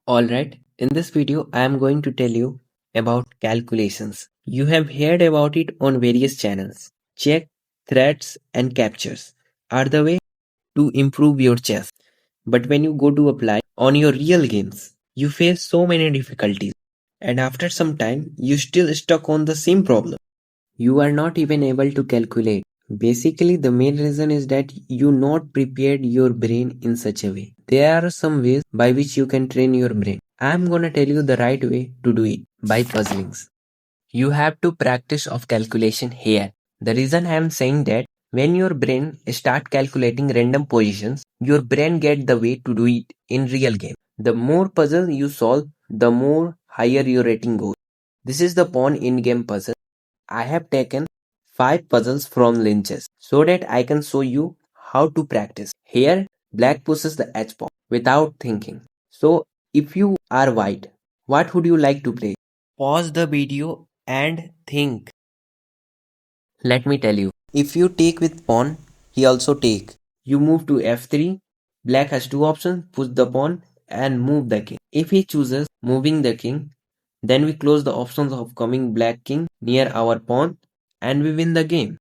Alright, in this video I am going to tell you about calculations. You have heard about it on various channels. Check, threats and captures are the way to improve your chess. But when you go to apply on your real games, you face so many difficulties. And after some time, you still stuck on the same problem. You are not even able to calculate. Basically, the main reason is that you not prepared your brain in such a way. There are some ways by which you can train your brain. I am gonna tell you the right way to do it by puzzlings. You have to practice of calculation here. The reason I am saying that when your brain start calculating random positions, your brain get the way to do it in real game. The more puzzle you solve, the more higher your rating goes. This is the pawn in-game puzzle. I have taken 5 puzzles from Lynch's so that I can show you how to practice. Here, black pushes the H pawn without thinking. So, if you are white, what would you like to play? Pause the video and think. Let me tell you. If you take with pawn, he also take. You move to f3. Black has two options, push the pawn and move the king. If he chooses moving the king, then we close the options of coming black king near our pawn and we win the game.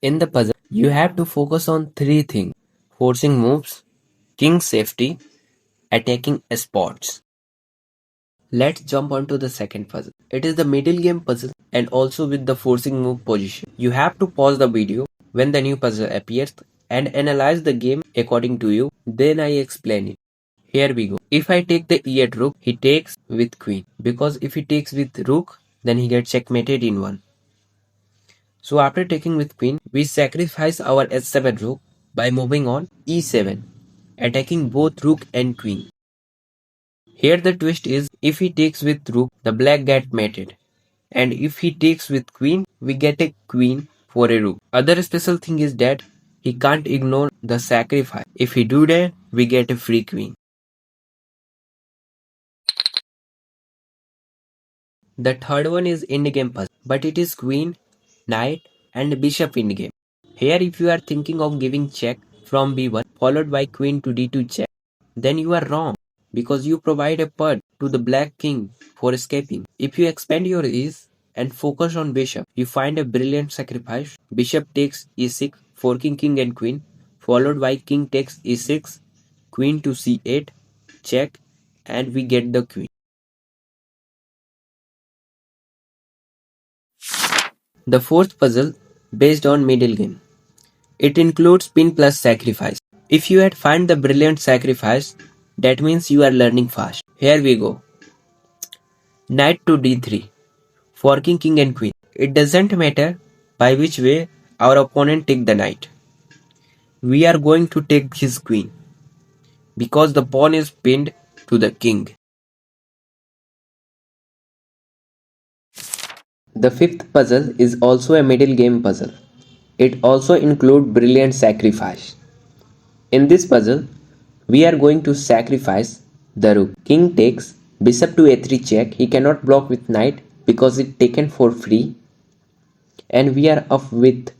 In the puzzle, you have to focus on three things: forcing moves, king safety, attacking spots. Let's jump onto the second puzzle. It is the middle game puzzle and also with the forcing move position. You have to pause the video when the new puzzle appears and analyze the game according to you. Then I explain it. Here we go. If I take the e8 rook, he takes with queen. Because if he takes with rook, then he gets checkmated in 1. So after taking with queen, we sacrifice our h7 rook by moving on e7, attacking both rook and queen. Here the twist is, if he takes with rook, the black get mated. And if he takes with queen, we get a queen for a rook. Other special thing is that he can't ignore the sacrifice. If he do that, we get a free queen. The third one is in-game puzzle, but it is queen, knight and bishop in-game. Here if you are thinking of giving check from b1 followed by queen to d2 check, then you are wrong because you provide a path to the black king for escaping. If you expand your ease and focus on bishop, you find a brilliant sacrifice. Bishop takes e6, forking king and queen, followed by king takes e6, queen to c8, check, and we get the queen. The fourth puzzle based on middle game. It includes pin plus sacrifice. If you had found the brilliant sacrifice, that means you are learning fast. Here we go. Knight to d3, forking king and queen. It doesn't matter by which way our opponent take the knight. We are going to take his queen because the pawn is pinned to the king. The fifth puzzle is also a middle game puzzle. It also includes brilliant sacrifice. In this puzzle, we are going to sacrifice the rook. King takes, bishop to a3 check. He cannot block with knight because it's taken for free. And we are up with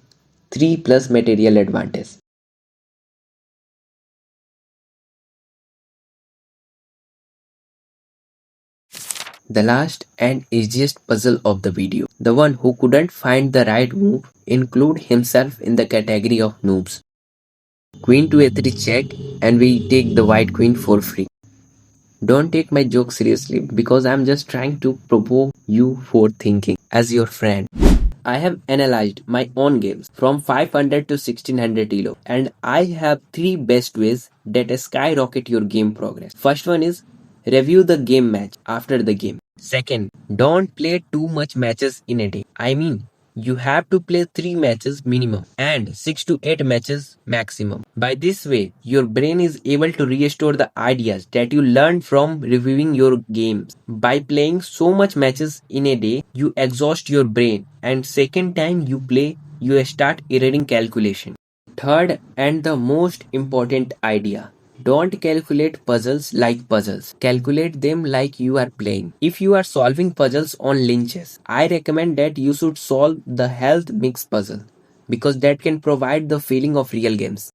3 plus material advantage. The last and easiest puzzle of the video. The one who couldn't find the right move include himself in the category of noobs. Queen to a3 check and we take the white queen for free. Don't take my joke seriously because I'm just trying to provoke you for thinking as your friend. I have analyzed my own games from 500 to 1600 elo and I have 3 best ways that skyrocket your game progress. First one is review the game match after the game. Second, don't play too much matches in a day. I mean, you have to play 3 matches minimum and 6 to 8 matches maximum. By this way, your brain is able to restore the ideas that you learned from reviewing your games. By playing so much matches in a day, you exhaust your brain and second time you play, you start erroring calculation. Third and the most important idea. Don't calculate puzzles like puzzles. Calculate them like you are playing. If you are solving puzzles on lynches, I recommend that you should solve the health mix puzzle because that can provide the feeling of real games.